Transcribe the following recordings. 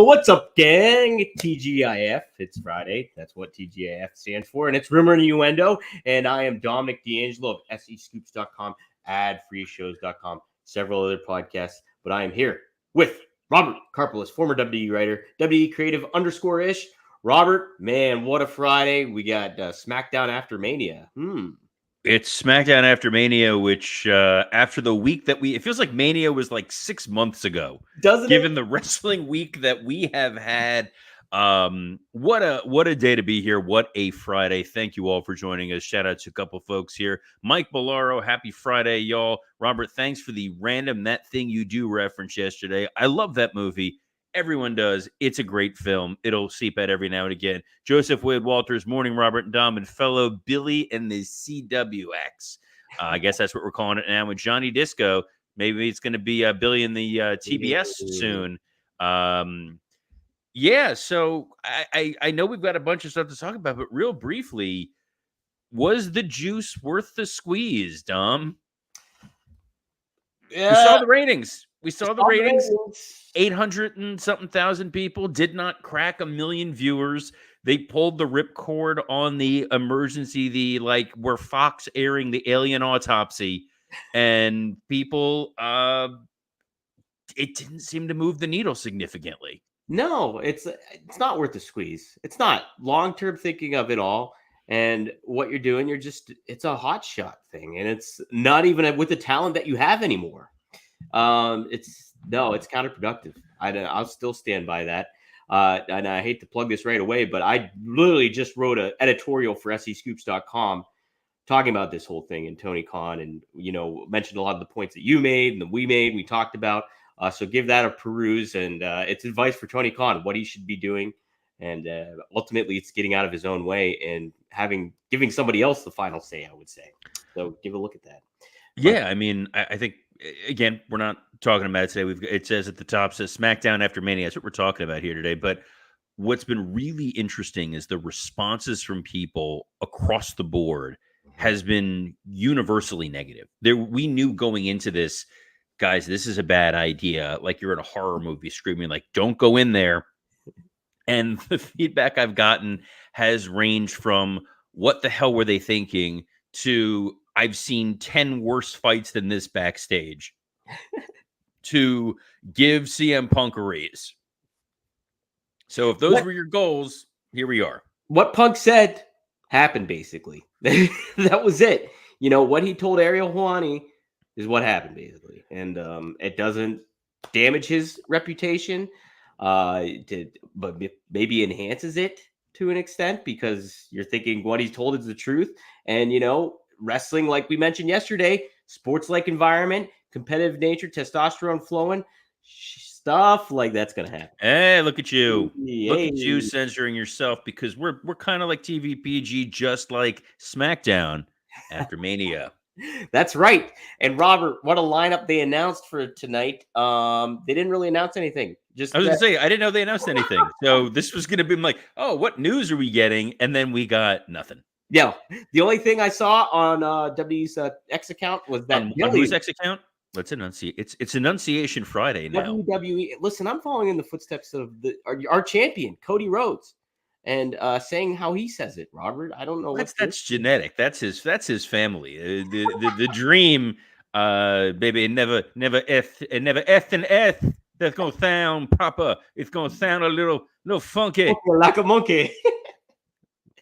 What's up, gang? TGIF. It's Friday. That's what TGIF stands for. And it's Rumor and Innuendo. And I am Dominic D'Angelo of SEScoops.com, adfreeshows.com, several other podcasts. But I am here with Robert Karpelis, former WWE writer, WWE creative _ish. Robert, man, what a Friday. We got SmackDown after Mania. It's SmackDown after Mania, which after the week that it feels like Mania was like 6 months ago. Doesn't given it? the wrestling week that we have had. What a day to be here. What a Friday. Thank you all for joining us. Shout out to a couple folks here. Mike Bellaro, happy Friday, y'all. Robert, thanks for the random That Thing You Do reference yesterday. I love that movie. Everyone does. It's a great film. It'll seep out every now and again. Joseph Wade Walters, morning, Robert and Dom, and fellow Billy and the CWX. I guess that's what we're calling it now with Johnny Disco. Maybe it's going to be Billy and the TBS soon. Yeah, so I know we've got a bunch of stuff to talk about, but real briefly, was the juice worth the squeeze, Dom? Yeah. We saw the ratings. 800 and something thousand people, did not crack 1 million viewers. They pulled the ripcord on the emergency, where Fox airing the alien autopsy, and people, it didn't seem to move the needle significantly. No, it's not worth the squeeze. It's not long-term thinking of it all. And what you're doing, it's a hot shot thing. And it's not even with the talent that you have anymore. It's counterproductive. I'll still stand by that. And I hate to plug this right away, but I literally just wrote an editorial for SEScoops.com talking about this whole thing and Tony Khan, and mentioned a lot of the points that you made and that we talked about. So give that a peruse, and it's advice for Tony Khan, what he should be doing. And ultimately, it's getting out of his own way and giving somebody else the final say, I would say. So give a look at that. Yeah, I mean, I think, again, we're not talking about it today. It says at the top, says SmackDown after Mania. That's what we're talking about here today. But what's been really interesting is the responses from people across the board has been universally negative. We knew going into this, guys, this is a bad idea. Like you're in a horror movie screaming, like, don't go in there. And the feedback I've gotten has ranged from what the hell were they thinking to I've seen 10 worse fights than this backstage to give CM Punk a raise. So if those were your goals, here we are. What Punk said happened, basically. That was it. What he told Ariel Helwani is what happened, basically. And it doesn't damage his reputation, but maybe enhances it to an extent, because you're thinking what he's told is the truth. And, wrestling, like we mentioned yesterday, sports-like environment, competitive nature, testosterone flowing, stuff like that's going to happen. Hey, look at you. Hey. Look at you censoring yourself, because we're kind of like TV PG, just like SmackDown after Mania. That's right. And Robert, what a lineup they announced for tonight. They didn't really announce anything. I was going to say, I didn't know they announced anything. So this was going to be like, oh, what news are we getting? And then we got nothing. Yeah. The only thing I saw on WWE's X account was that on whose X account? Let's enunciate. It's Enunciation Friday now. WWE. Listen, I'm following in the footsteps of our champion, Cody Rhodes, and saying how he says it. Robert, I don't know. That's genetic. That's his family. The dream, baby. Never F. That's gonna sound proper. It's gonna sound a little funky, like a monkey.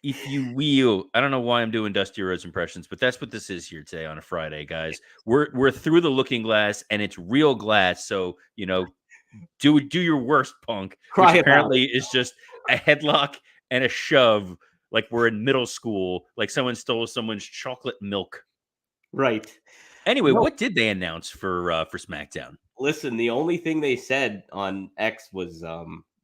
If you will. I don't know why I'm doing Dusty Rhodes impressions, but that's what this is here today on a Friday, guys. We're through the looking glass, and it's real glass. So do your worst, Punk. Which apparently is just a headlock and a shove, like we're in middle school, like someone stole someone's chocolate milk. Right. Anyway, what did they announce for SmackDown? Listen, the only thing they said on X was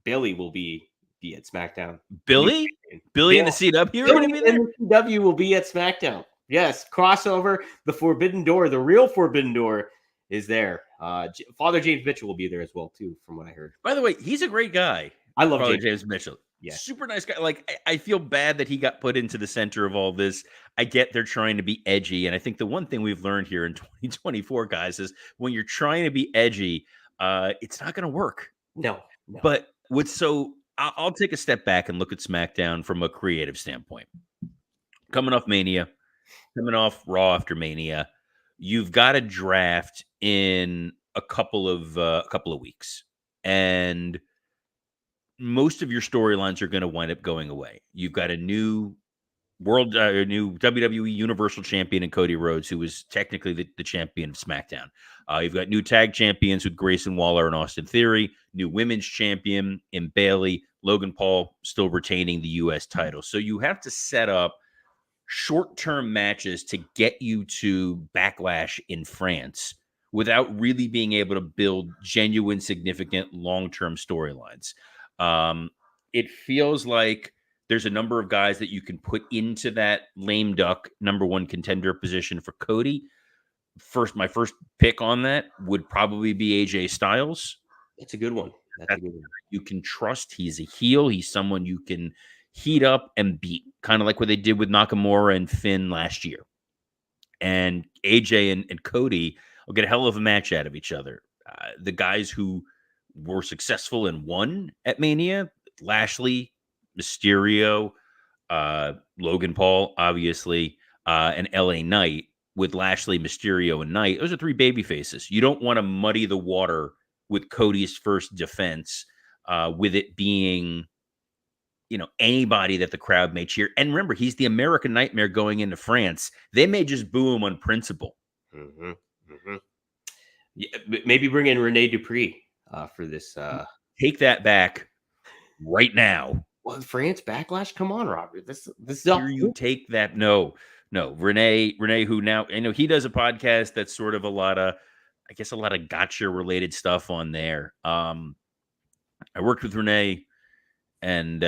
Billy will be at SmackDown. Billy in the CW? Billy in the CW will be at SmackDown. Yes, crossover. The Forbidden Door, the real Forbidden Door, is there. Father James Mitchell will be there as well, too, from what I heard. By the way, he's a great guy. I love Father James Mitchell. Yeah. Super nice guy. Like, I feel bad that he got put into the center of all this. I get they're trying to be edgy. And I think the one thing we've learned here in 2024, guys, is when you're trying to be edgy, it's not going to work. No. But I'll take a step back and look at SmackDown from a creative standpoint. Coming off Mania, coming off Raw after Mania, you've got a draft in a couple of weeks, and most of your storylines are going to wind up going away. You've got a new WWE Universal Champion in Cody Rhodes, who was technically the champion of SmackDown. You've got new tag champions with Grayson Waller and Austin Theory, new women's champion in Bayley, Logan Paul still retaining the U.S. title. So you have to set up short-term matches to get you to Backlash in France without really being able to build genuine, significant, long-term storylines. It feels like there's a number of guys that you can put into that lame duck number one contender position for Cody. My first pick on that would probably be AJ Styles. It's a good one. That's a good one. You can trust. He's a heel. He's someone you can heat up and beat, kind of like what they did with Nakamura and Finn last year. And AJ and Cody will get a hell of a match out of each other. The guys who were successful and won at Mania, Lashley, Mysterio, Logan Paul, obviously, and LA Knight, with Lashley, Mysterio, and Knight. Those are three baby faces. You don't want to muddy the water with Cody's first defense, with it being, anybody that the crowd may cheer. And remember, he's the American Nightmare going into France. They may just boo him on principle. Mm-hmm. Mm-hmm. Yeah, maybe bring in Rene Dupree for this. Take that back right now. Well, France Backlash. Come on, Robert. This is Here you take that. No, Rene, who now he does a podcast that's sort of a lot of gotcha related stuff on there. I worked with Rene, and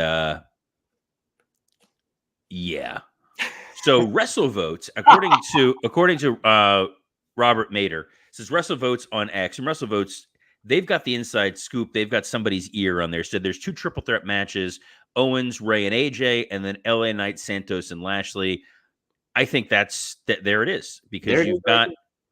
yeah. So WrestleVotes, according to Robert Mader, says WrestleVotes on X, and WrestleVotes, they've got the inside scoop. They've got somebody's ear on there. So there's 2 triple threat matches: Owens, Ray, and AJ, and then LA Knight, Santos, and Lashley. I think there it is, because you've got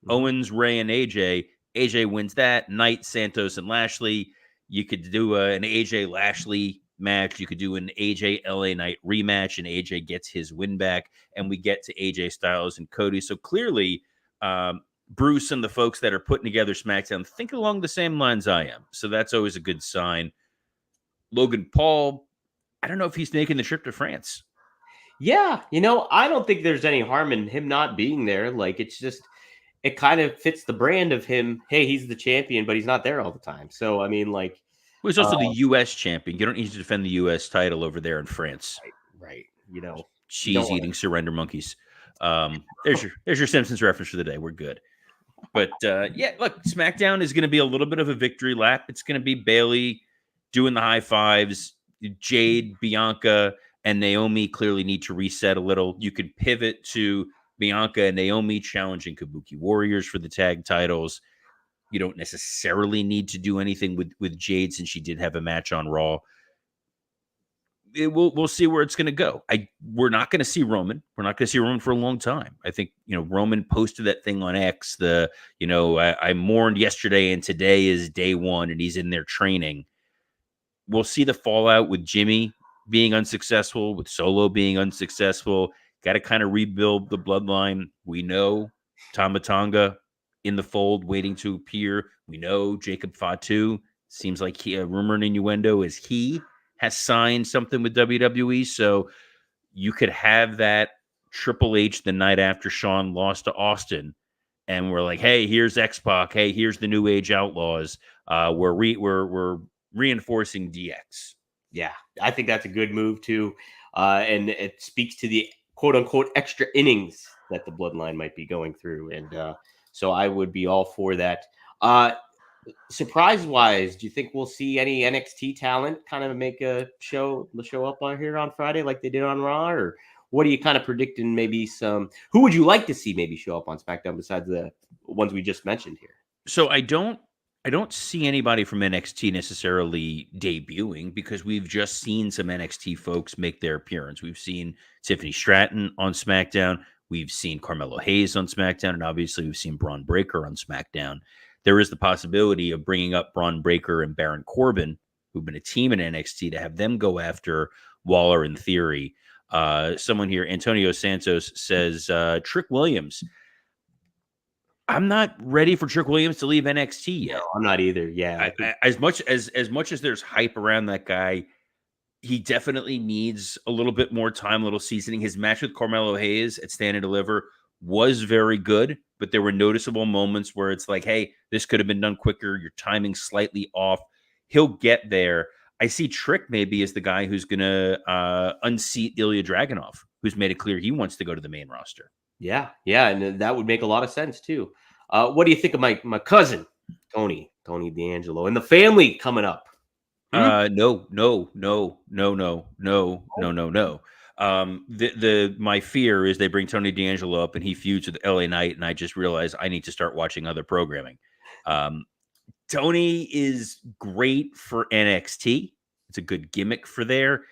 Owens, Ray, and AJ. AJ wins that. Knight, Santos, and Lashley. You could do an AJ Lashley match. You could do an AJ LA Knight rematch, and AJ gets his win back, and we get to AJ Styles and Cody. So clearly, Bruce and the folks that are putting together SmackDown think along the same lines I am. So that's always a good sign. Logan Paul, I don't know if he's making the trip to France. Yeah, I don't think there's any harm in him not being there. Like, it's just, it kind of fits the brand of him. Hey, he's the champion, but he's not there all the time. So, I mean, like, well, he's also the U.S. champion. You don't need to defend the U.S. title over there in France. Right. Cheese-eating surrender monkeys. There's your Simpsons reference for the day. We're good. But, yeah, look, SmackDown is going to be a little bit of a victory lap. It's going to be Bayley doing the high fives. Jade, Bianca, and Naomi clearly need to reset a little. You could pivot to Bianca and Naomi challenging Kabuki Warriors for the tag titles. You don't necessarily need to do anything with Jade, since she did have a match on Raw. We'll see where it's going to go. We're not going to see Roman. We're not going to see Roman for a long time. I think, Roman posted that thing on X, I mourned yesterday and today is day one, and he's in there training. We'll see the fallout with Jimmy being unsuccessful, with Solo being unsuccessful. Got to kind of rebuild the bloodline. We know Tama Tonga in the fold, waiting to appear. We know Jacob Fatu, seems like a rumor and innuendo is he has signed something with WWE. So you could have that Triple H the night after Shawn lost to Austin, and we're like, hey, here's X-Pac. Hey, here's the New Age Outlaws. We're reinforcing DX. Yeah, I think that's a good move too. And it speaks to the quote unquote extra innings that the bloodline might be going through. And so I would be all for that. Surprise wise, do you think we'll see any NXT talent kind of make a show up on here on Friday like they did on Raw? Or what are you kind of predicting? Maybe who would you like to see maybe show up on SmackDown besides the ones we just mentioned here? So I don't see anybody from NXT necessarily debuting, because we've just seen some NXT folks make their appearance. We've seen Tiffany Stratton on SmackDown. We've seen Carmelo Hayes on SmackDown. And obviously we've seen Braun Breaker on SmackDown. There is the possibility of bringing up Braun Breaker and Baron Corbin, who've been a team in NXT, to have them go after Waller in theory. Someone here, Antonio Santos, says Trick Williams. I'm not ready for Trick Williams to leave NXT No, yet. I'm not either. Yeah. As much as there's hype around that guy, he definitely needs a little bit more time, a little seasoning. His match with Carmelo Hayes at Stand and Deliver was very good, but there were noticeable moments where it's like, hey, this could have been done quicker. Your timing's slightly off. He'll get there. I see Trick maybe as the guy who's going to unseat Ilya Dragunov, who's made it clear he wants to go to the main roster. Yeah. And that would make a lot of sense too. What do you think of my cousin, Tony D'Angelo, and the family coming up? No. My fear is they bring Tony D'Angelo up and he feuds with LA Knight, and I just realize I need to start watching other programming. Tony is great for NXT. It's a good gimmick for there.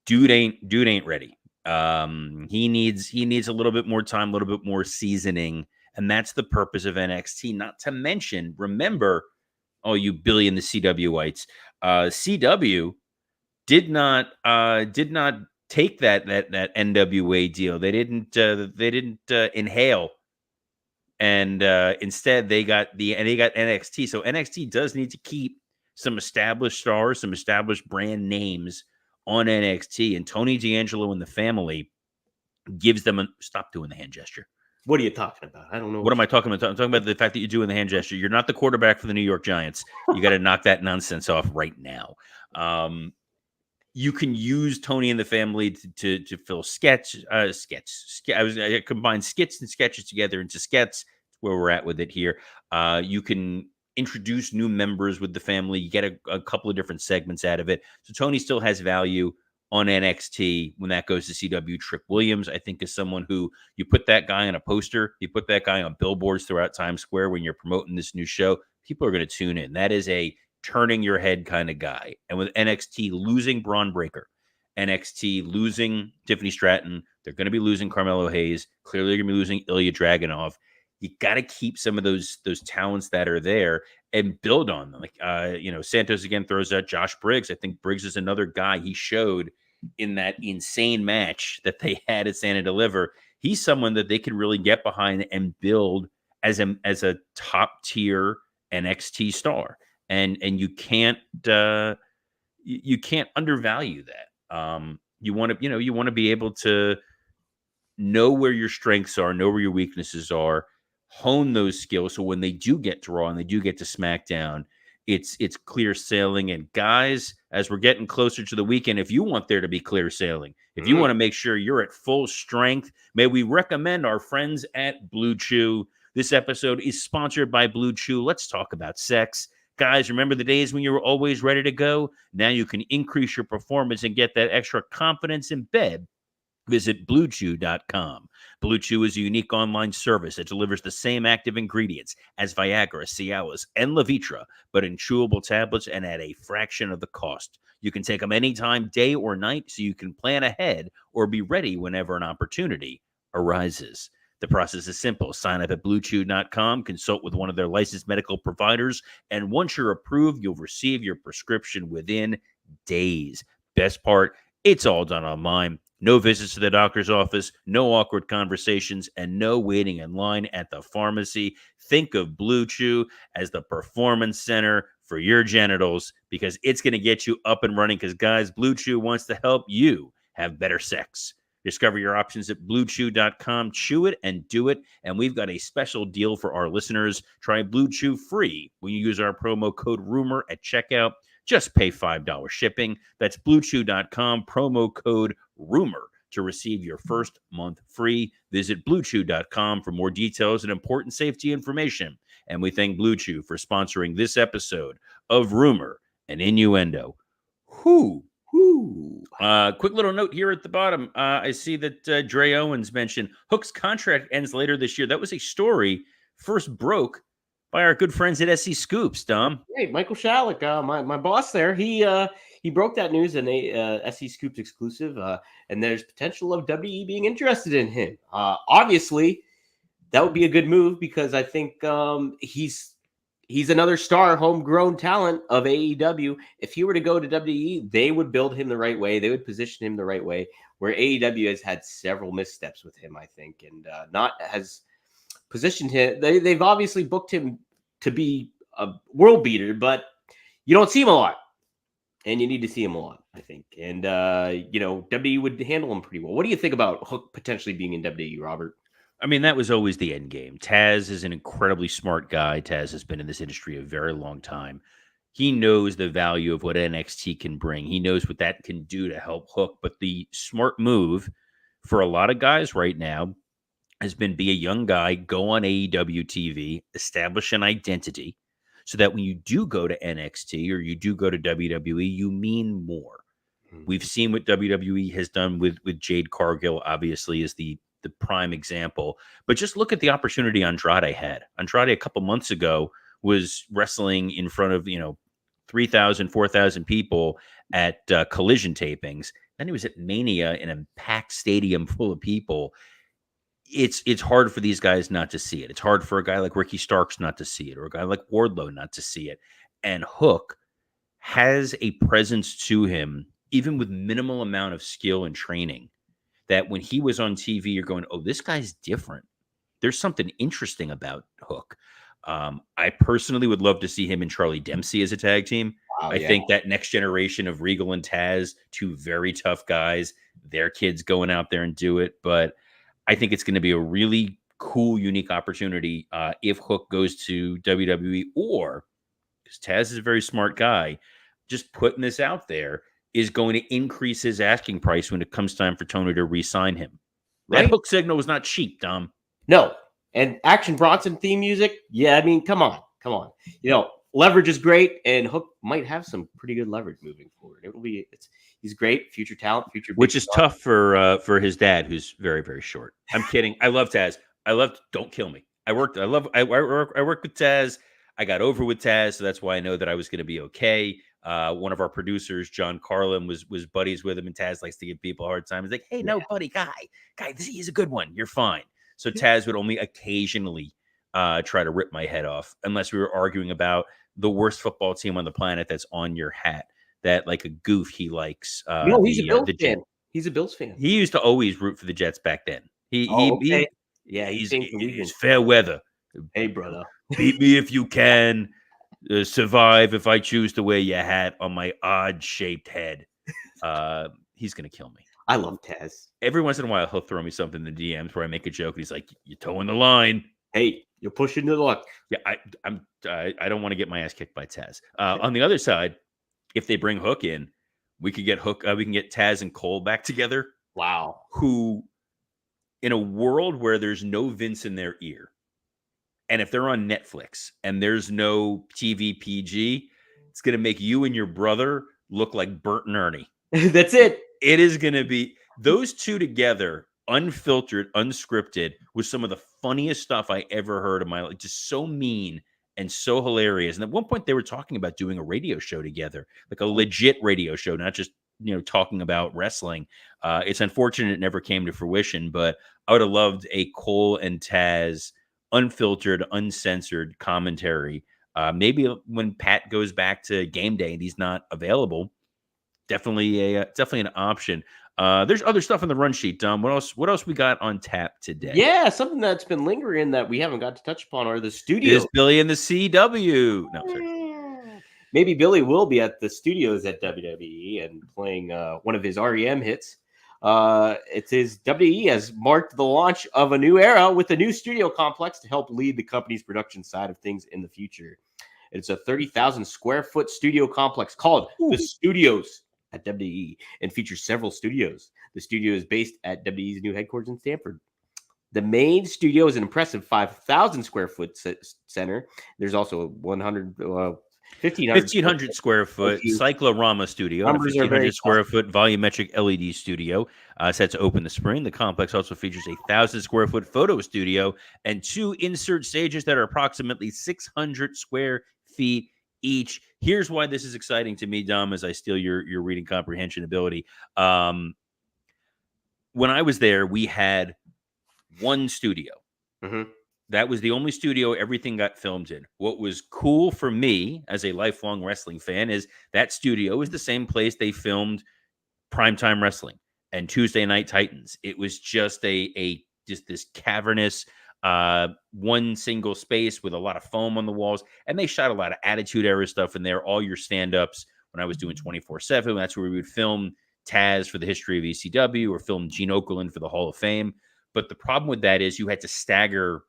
Dude ain't ready. He needs a little bit more time, a little bit more seasoning, and that's the purpose of NXT. Not to mention, remember, oh, you billion the CW whites. CW did not take that NWA deal. They didn't inhale, and instead they got NXT. So NXT does need to keep some established stars, some established brand names on NXT, and Tony D'Angelo and the family gives them stop doing the hand gesture. What are you talking about? I don't know. What am I talking about? I'm talking about the fact that you're doing the hand gesture. You're not the quarterback for the New York Giants. You got to knock that nonsense off right now. You can use Tony and the family to fill skits. I combine skits and sketches together into skets. Where we're at with it here. You can introduce new members with the family. You get a couple of different segments out of it. So Tony still has value on NXT when that goes to CW. Trick Williams, I think, is someone who you put that guy on a poster, you put that guy on billboards throughout Times Square when you're promoting this new show, people are going to tune in. That is a turning your head kind of guy. And with NXT losing Braun Breaker, NXT losing Tiffany Stratton, they're going to be losing Carmelo Hayes. Clearly, they're going to be losing Ilya Dragunov. You got to keep some of those talents that are there and build on them. Like, Santos again throws out Josh Briggs. I think Briggs is another guy he showed in that insane match that they had at Stand and Deliver. He's someone that they can really get behind and build as a top tier NXT star. And you can't undervalue that. You want to be able to know where your strengths are, know where your weaknesses are, hone those skills. So when they do get to Raw and they do get to SmackDown, it's clear sailing. And guys, as we're getting closer to the weekend, if you want there to be clear sailing, if you want to make sure you're at full strength, may we recommend our friends at Blue Chew. This episode is sponsored by Blue Chew. Let's talk about sex. Guys, remember the days when you were always ready to go? Now you can increase your performance and get that extra confidence in bed. Visit BlueChew.com. Blue Chew is a unique online service that delivers the same active ingredients as Viagra, Cialis, and Levitra, but in chewable tablets and at a fraction of the cost. You can take them anytime, day or night, so you can plan ahead or be ready whenever an opportunity arises. The process is simple. Sign up at BlueChew.com, consult with one of their licensed medical providers, and once you're approved, you'll receive your prescription within days. Best part, it's all done online. No visits to the doctor's office, no awkward conversations, and no waiting in line at the pharmacy. Think of Blue Chew as the performance center for your genitals, because it's going to get you up and running. Because, guys, Blue Chew wants to help you have better sex. Discover your options at BlueChew.com. Chew it and do it. And we've got a special deal for our listeners. Try Blue Chew free when you use our promo code RUMOR at checkout. Just pay $5 shipping. That's BlueChew.com, promo code RUMOR to receive your first month free. Visit BlueChew.com for more details and important safety information. And we thank Blue Chew for sponsoring this episode of Rumor and Innuendo. Whoo! Quick little note here at the bottom. I see that Dre Owens mentioned Hook's contract ends later this year. That was a story first broke by our good friends at SC Scoops, Dom. Hey, Michael Shalik, my boss there, he broke that news in a SC Scoops exclusive, and there's potential of WE being interested in him. Obviously, that would be a good move because I think he's he's another star, homegrown talent of AEW. If he were to go to WWE, they would build him the right way. They would position him the right way. Where AEW has had several missteps with him, I think, and not has positioned him. They've obviously booked him to be a world beater, but you don't see him a lot, and you need to see him a lot, I think. And WWE would handle him pretty well. What do you think about Hook potentially being in WWE, Robert? I mean, that was always the end game. Taz is an incredibly smart guy. Taz has been in this industry a very long time. He knows the value of what NXT can bring. He knows what that can do to help Hook. But the smart move for a lot of guys right now has been be a young guy, go on AEW TV, establish an identity so that when you do go to NXT or you do go to WWE, you mean more. We've seen what WWE has done with Jade Cargill, obviously, is the prime example. But just look at the opportunity Andrade had. Andrade a couple months ago was wrestling in front of 3,000, 4,000 people at Collision tapings. Then he was at Mania in a packed stadium full of people. It's hard for these guys not to see it. It's hard for a guy like Ricky Starks not to see it, or a guy like Wardlow not to see it. And Hook has a presence to him, even with minimal amount of skill and training, that when he was on TV, you're going, oh, this guy's different. There's something interesting about Hook. I personally would love to see him and Charlie Dempsey as a tag team. Wow, I think that next generation of Regal and Taz, two very tough guys, their kids going out there and do it. But I think it's going to be a really cool, unique opportunity if Hook goes to WWE, or because Taz is a very smart guy, just putting this out there is going to increase his asking price when it comes time for Tony to re-sign him. That right? Hook signal was not cheap, Dom. No. And Action Bronson theme music, yeah, I mean, come on. Leverage is great, and Hook might have some pretty good leverage moving forward. He's great, future talent, future. Which is tough for his dad, who's very, very short. I'm kidding. I love Taz. Don't kill me. I worked with Taz. I got over with Taz, so that's why I know that I was going to be okay. One of our producers, John Carlin, was buddies with him, and Taz likes to give people a hard time. He's like, "Hey, no, buddy, guy, he's a good one. You're fine." So Taz would only occasionally try to rip my head off, unless we were arguing about the worst football team on the planet that's on your hat. That like a goof he likes. He's a Bills fan. He's a Bills fan. He used to always root for the Jets back then. He's fair weather. Hey, brother, beat me if you can. Survive if I choose to wear your hat on my odd-shaped head. He's gonna kill me. I love Taz. Every once in a while, he'll throw me something in the DMs where I make a joke, and he's like, "You're towing the line." Hey, you're pushing the luck. Yeah, I don't want to get my ass kicked by Taz. On the other side, if they bring Hook in, we could get Hook. We can get Taz and Cole back together. Wow. Who, in a world where there's no Vince in their ear, and if they're on Netflix and there's no TV PG, it's going to make you and your brother look like Bert and Ernie. That's it. It is going to be those two together, unfiltered, unscripted, with some of the funniest stuff I ever heard in my life. Just so mean and so hilarious. And at one point they were talking about doing a radio show together, like a legit radio show, not just, talking about wrestling. It's unfortunate it never came to fruition, but I would have loved a Cole and Taz unfiltered, uncensored commentary. Maybe when Pat goes back to game day and he's not available, definitely an option. There's other stuff on the run sheet, Dom. What else we got on tap today? Yeah, something that's been lingering that we haven't got to touch upon are the studios. Is Billy in the CW? No, sorry. Maybe Billy will be at the studios at WWE and playing one of his REM hits. It says WWE has marked the launch of a new era with a new studio complex to help lead the company's production side of things in the future. It's a 30,000 square foot studio complex called The Studios at WWE and features several studios. The studio is based at WWE's new headquarters in Stamford. The main studio is an impressive 5,000 square foot center. There's also a 1,500 square foot cyclorama studio, and a 1,500 square foot volumetric LED studio set to open this spring. The complex also features a 1,000 square foot photo studio and 2 insert stages that are approximately 600 square feet each. Here's why this is exciting to me, Dom, as I steal your reading comprehension ability. When I was there, we had one studio. Mm-hmm. That was the only studio everything got filmed in. What was cool for me as a lifelong wrestling fan is that studio is the same place they filmed Primetime Wrestling and Tuesday Night Titans. It was just a just this cavernous one single space with a lot of foam on the walls, and they shot a lot of Attitude Era stuff in there. All your stand-ups when I was doing 24/7. That's where we would film Taz for the history of ECW or film Gene Okerlund for the Hall of Fame. But the problem with that is you had to stagger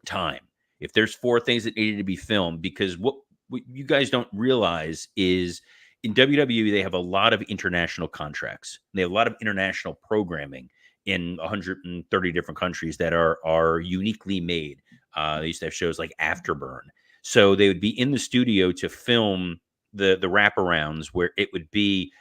time. If there's four things that needed to be filmed, because what you guys don't realize is in WWE, they have a lot of international contracts. They have a lot of international programming in 130 different countries that are uniquely made. They used to have shows like Afterburn. So they would be in the studio to film the wraparounds where it would be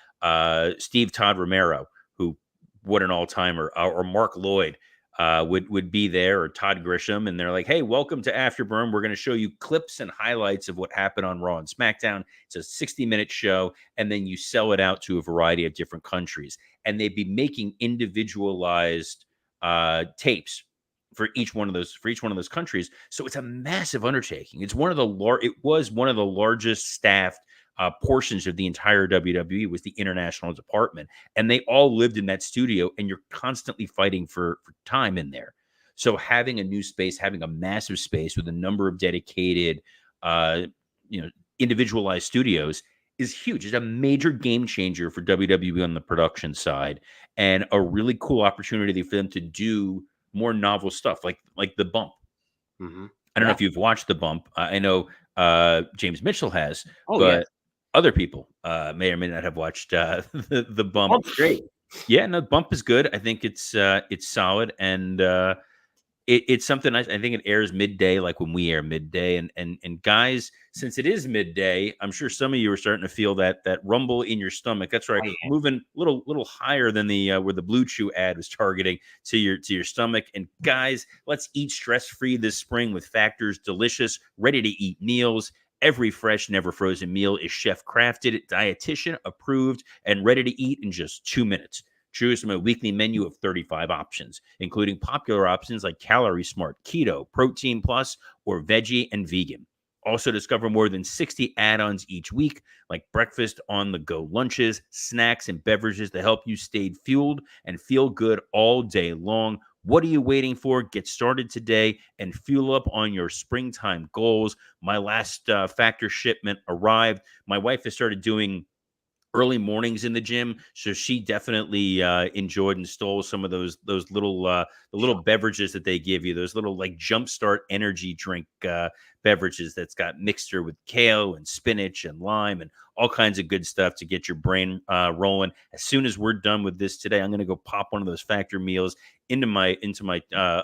Steve Todd Romero, who what an all-timer, or Mark Lloyd, would be there, or Todd Grisham, and they're like, "Hey, welcome to Afterburn. We're going to show you clips and highlights of what happened on Raw and SmackDown. It's a 60-minute show, and then you sell it out to a variety of different countries." And they'd be making individualized tapes for each one of those countries. So it's a massive undertaking. It's one of the it was one of the largest staffed portions of the entire WWE was the international department, and they all lived in that studio, and you're constantly fighting for time in there. So having a new space, having a massive space with a number of dedicated individualized studios is huge. It's a major game changer for WWE on the production side, and a really cool opportunity for them to do more novel stuff like the bump. Mm-hmm. I don't know if you've watched the bump. I know James Mitchell has, Oh, but yes. other people may or may not have watched the bump. Bump's great. Yeah, no, bump is good. I think it's solid, and it's something I think it airs midday, like when we air midday. And guys, since it is midday, I'm sure some of you are starting to feel that rumble in your stomach. That's right, Oh, yeah. moving a little higher than the where the Blue Chew ad was targeting to your stomach. And guys, let's eat stress free this spring with Factor's delicious, ready to eat meals. Every fresh, never frozen meal is chef crafted, dietitian approved, and ready to eat in just 2 minutes. Choose from a weekly menu of 35 options, including popular options like Calorie Smart, Keto, Protein Plus, or Veggie and Vegan. Also, discover more than 60 add-ons each week, like breakfast on the go lunches, snacks, and beverages to help you stay fueled and feel good all day long. What are you waiting for? Get started today and fuel up on your springtime goals. My last Factor shipment arrived. My wife has started doing early mornings in the gym, so she definitely enjoyed and stole some of those little the little beverages that they give you, those little like jumpstart energy drink beverages that's got mixture with kale and spinach and lime and all kinds of good stuff to get your brain rolling. As soon as we're done with this today, I'm going to go pop one of those Factor meals into my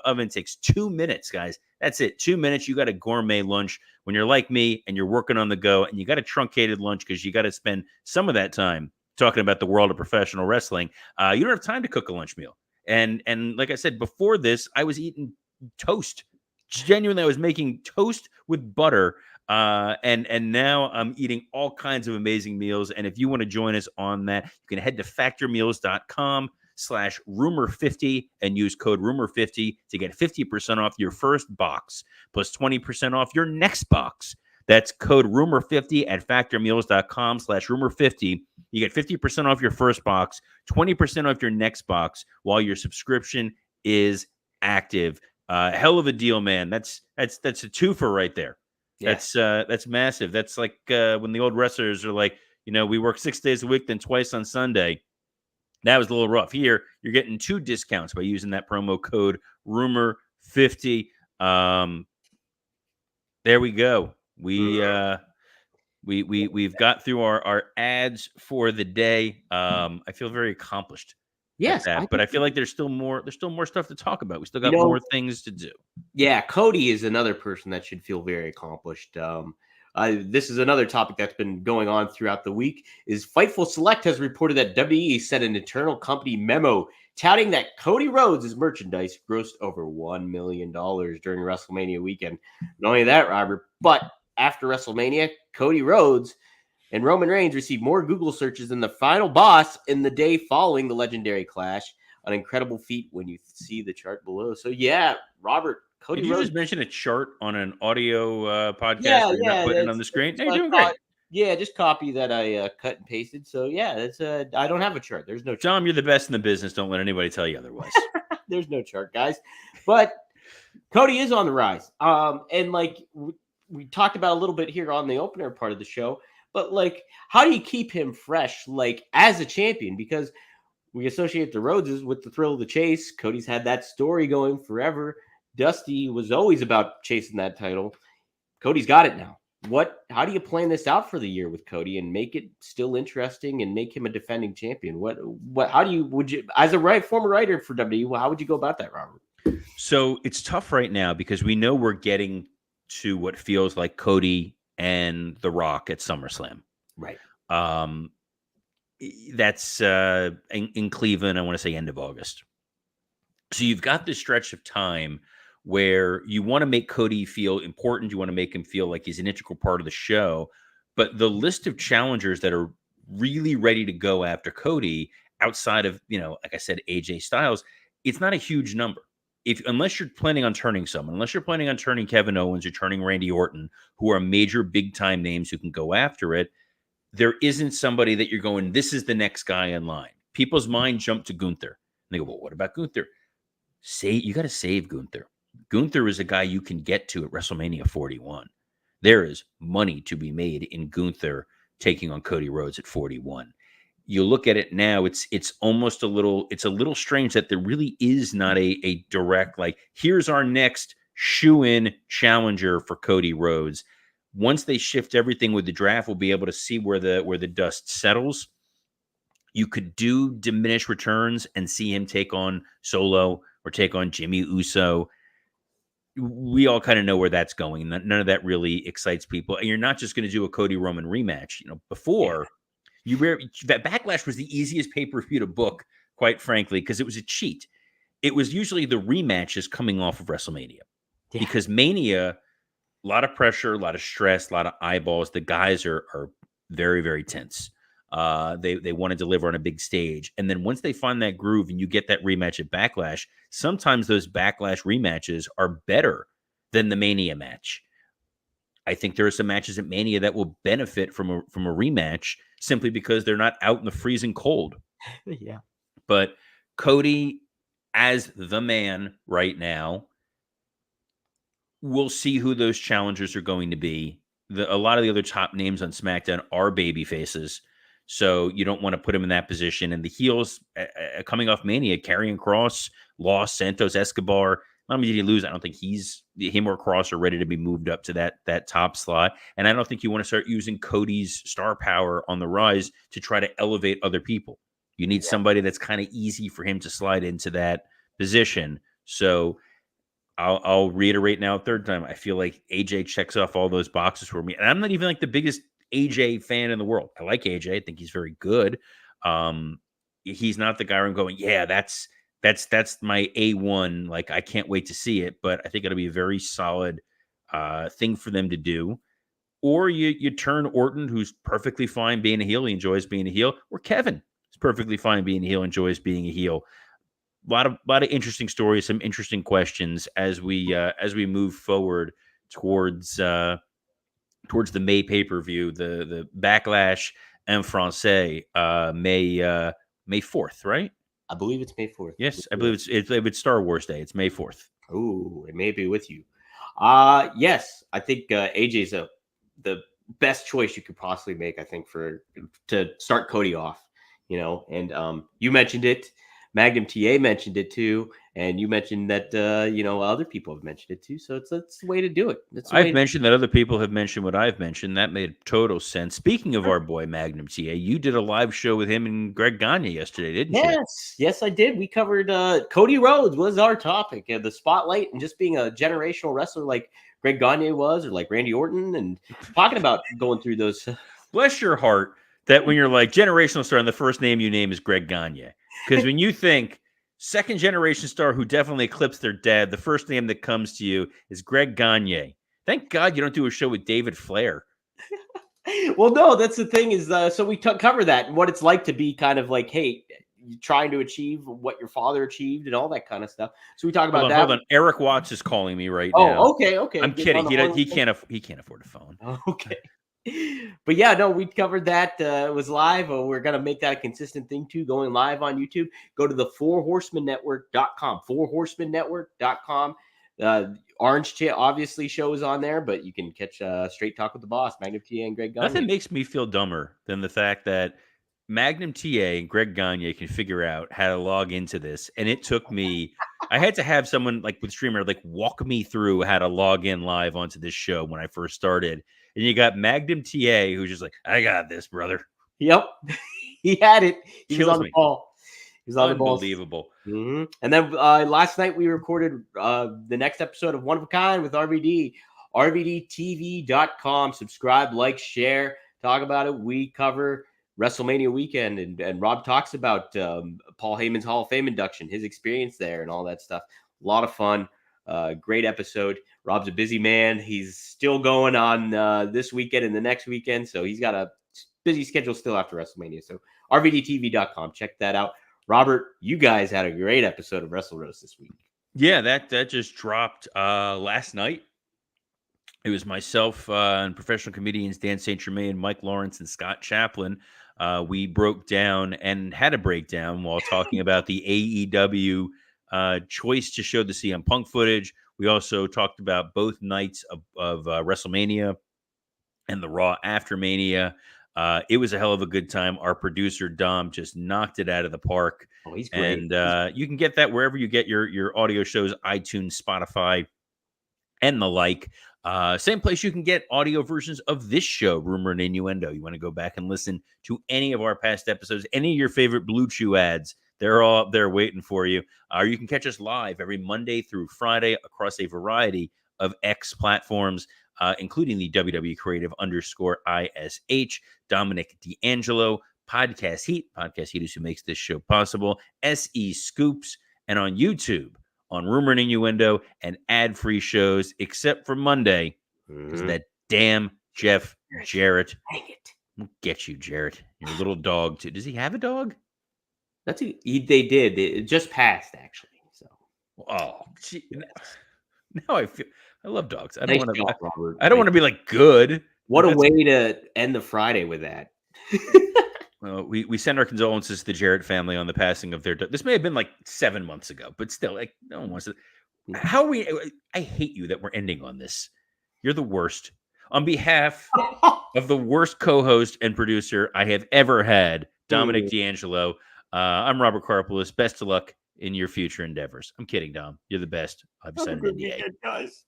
oven. It takes 2 minutes, guys. That's it. 2 minutes. You got a gourmet lunch. When you're like me and you're working on the go and you got a truncated lunch because you got to spend some of that time talking about the world of professional wrestling, you don't have time to cook a lunch meal. And like I said before this, I was eating toast. Genuinely, I was making toast with butter. And now I'm eating all kinds of amazing meals. And if you want to join us on that, you can head to factormeals.com/rumor50 and use code rumor50 to get 50% off your first box plus 20% off your next box. That's code rumor50 at factormeals.com/rumor50. You get 50% off your first box, 20% off your next box while your subscription is active. Hell of a deal, man. That's a twofer right there. Yes. That's massive. That's like when the old wrestlers are like, we work 6 days a week, then twice on Sunday. That was a little rough. Here, you're getting 2 discounts by using that promo code Rumor50. There we go. We've got through our ads for the day. I feel very accomplished at Yes, I that, but think I feel like there's still more stuff to talk about. We still you got know more things to do. Yeah, Cody is another person that should feel very accomplished. This is another topic that's been going on throughout the week. Is Fightful Select has reported that WWE sent an internal company memo touting that Cody Rhodes' merchandise grossed over $1 million during WrestleMania weekend. Not only that, Robert, but after WrestleMania, Cody Rhodes and Roman Reigns received more Google searches than the final boss in the day following the legendary clash. An incredible feat when you see the chart below. So yeah, Robert, Cody Did you Rhodes. just mention a chart on an audio podcast Yeah, where you're not yeah, putting it on the screen? it's No, you're a doing great. yeah, just copy that I cut and pasted. So yeah, that's I don't have a chart. There's no chart. Dom, you're the best in the business. Don't let anybody tell you otherwise. There's no chart, guys. But Cody is on the rise. And like we talked about a little bit here on the opener part of the show, but like, how do you keep him fresh, like as a champion? Because we associate the Rhodeses with the thrill of the chase. Cody's had that story going forever. Dusty was always about chasing that title. Cody's got it now. How do you plan this out for the year with Cody and make it still interesting and make him a defending champion? How do you, would you, as a former writer for WWE, how would you go about that, Robert? So it's tough right now because we know we're getting to what feels like Cody and The Rock at SummerSlam. Right. That's in Cleveland, I want to say end of August. So you've got this stretch of time where you want to make Cody feel important. You want to make him feel like he's an integral part of the show. But the list of challengers that are really ready to go after Cody outside of, like I said, AJ Styles, it's not a huge number. Unless you're planning on turning someone, unless you're planning on turning Kevin Owens or turning Randy Orton, who are major big time names who can go after it, there isn't somebody that you're going, this is the next guy in line. People's mind jump to Gunther. And they go, well, what about Gunther? You got to save Gunther. Gunther is a guy you can get to at WrestleMania 41. There is money to be made in Gunther taking on Cody Rhodes at 41. You look at it now, it's almost a little strange that there really is not a direct, like, here's our next shoe-in challenger for Cody Rhodes. Once they shift everything with the draft, we'll be able to see where the dust settles. You could do diminished returns and see him take on Solo or take on Jimmy Uso. We all kind of know where that's going. None of that really excites people. And you're not just going to do a Cody Roman rematch. Before that Backlash was the easiest pay-per-view to book, quite frankly, because it was a cheat. It was usually the rematches coming off of WrestleMania because Mania, a lot of pressure, a lot of stress, a lot of eyeballs. The guys are very, very tense. They want to deliver on a big stage. And then once they find that groove and you get that rematch at Backlash, sometimes those Backlash rematches are better than the Mania match. I think there are some matches at Mania that will benefit from a rematch simply because they're not out in the freezing cold. Yeah. But Cody, as the man right now, we'll see who those challengers are going to be. A lot of the other top names on SmackDown are baby faces. So you don't want to put him in that position. And the heels coming off Mania, Karrion Kross, lost, Santos Escobar. Not only did he lose, I don't think him or Kross are ready to be moved up to that top slot. And I don't think you want to start using Cody's star power on the rise to try to elevate other people. You need somebody that's kind of easy for him to slide into that position. So I'll reiterate now a third time. I feel like AJ checks off all those boxes for me. And I'm not even like the biggest AJ fan in the world. I like AJ. I think he's very good. He's not the guy where I'm going, yeah, that's my A1. Like, I can't wait to see it. But I think it'll be a very solid thing for them to do. Or you turn Orton, who's perfectly fine being a heel. He enjoys being a heel. Or Kevin is perfectly fine being a heel, enjoys being a heel. A lot of interesting stories, some interesting questions as we move forward towards the May pay-per-view, the Backlash en Francais, May 4th, right? I believe it's May 4th. Yes, I believe it's Star Wars Day. It's May 4th. Oh, it may be with you. Yes, I think AJ's the best choice you could possibly make. I think to start Cody off, and you mentioned it. Magnum TA mentioned it too, and you mentioned that other people have mentioned it too. So it's the way to do it. I've mentioned that other people have mentioned what I've mentioned. That made total sense. Speaking of our boy Magnum TA, you did a live show with him and Greg Gagne yesterday, didn't you? Yes, I did. We covered Cody Rhodes was our topic, the spotlight, and just being a generational wrestler like Greg Gagne was, or like Randy Orton, and talking about going through those. Bless your heart that when you're like generational star and the first name you name is Greg Gagne. Because when you think second generation star who definitely eclipsed their dad, the first name that comes to you is Greg Gagne. Thank God you don't do a show with David Flair. Well, no, that's the thing is, so we cover that and what it's like to be kind of like, hey, trying to achieve what your father achieved and all that kind of stuff. So we talk Hold about on, that. hold on. Eric Watts is calling me right now. Oh, okay, okay. I'm Getting on kidding. the horn. He can't afford a phone. Okay. But yeah, no, we covered that. It was live. We're going to make that a consistent thing too, going live on YouTube. Go to the fourhorsemannetwork.com, fourhorsemannetwork.com. Orange Chair obviously shows on there, but you can catch Straight Talk with the Boss, Magnum TA and Greg Gagne. Nothing makes me feel dumber than the fact that Magnum TA and Greg Gagne can figure out how to log into this. And it took me, I had to have someone like with Streamer, like walk me through how to log in live onto this show when I first started. And you got Magnum TA, who's just like, I got this, brother. Yep. He had it. He was Kills on the me. ball. He was on the ball. Unbelievable. Mm-hmm. And then last night we recorded the next episode of One of a Kind with RVD. RVDTV.com. Subscribe, like, share, talk about it. We cover WrestleMania weekend, and Rob talks about Paul Heyman's Hall of Fame induction, his experience there, and all that stuff. A lot of fun. Great episode. Rob's a busy man. He's still going on this weekend and the next weekend, so he's got a busy schedule still after WrestleMania. So RVDTV.com. Check that out. Robert, you guys had a great episode of Wrestle Roast this week. Yeah, that just dropped last night. It was myself and professional comedians Dan St. Germain, Mike Lawrence, and Scott Chaplin. We broke down and had a breakdown while talking about the AEW choice to show the CM Punk footage. We also talked about both nights of WrestleMania and the Raw after Mania. It was a hell of a good time. Our producer, Dom, just knocked it out of the park. Oh, he's great. And you can get that wherever you get your audio shows, iTunes, Spotify, and the like. Same place you can get audio versions of this show, Rumor and Innuendo. You want to go back and listen to any of our past episodes, any of your favorite Blue Chew ads, they're all up there waiting for you. Or you can catch us live every Monday through Friday across a variety of X platforms, including the WWE Creative _ISH, Dominic D'Angelo, Podcast Heat is who makes this show possible, SE Scoops, and on YouTube, on Rumor and Innuendo, and ad-free shows, except for Monday, because that damn Jeff Jarrett. Dang it. We'll get you, Jarrett. Your little dog, too. Does he have a dog? They did. It just passed, actually. So. Oh, gee. Now I love dogs. I don't Nice want to. job, Robert. I don't want to be like good. What a way to end the Friday with that. We send our condolences to the Jarrett family on the passing of their. This may have been like 7 months ago, but still, like no one wants to. How are we? I hate you that we're ending on this. You're the worst. On behalf of the worst co-host and producer I have ever had, Dominic D'Angelo, I'm Robert Karpolis. Best of luck in your future endeavors. I'm kidding, Dom. You're the best. I've signed an NDA. Guys.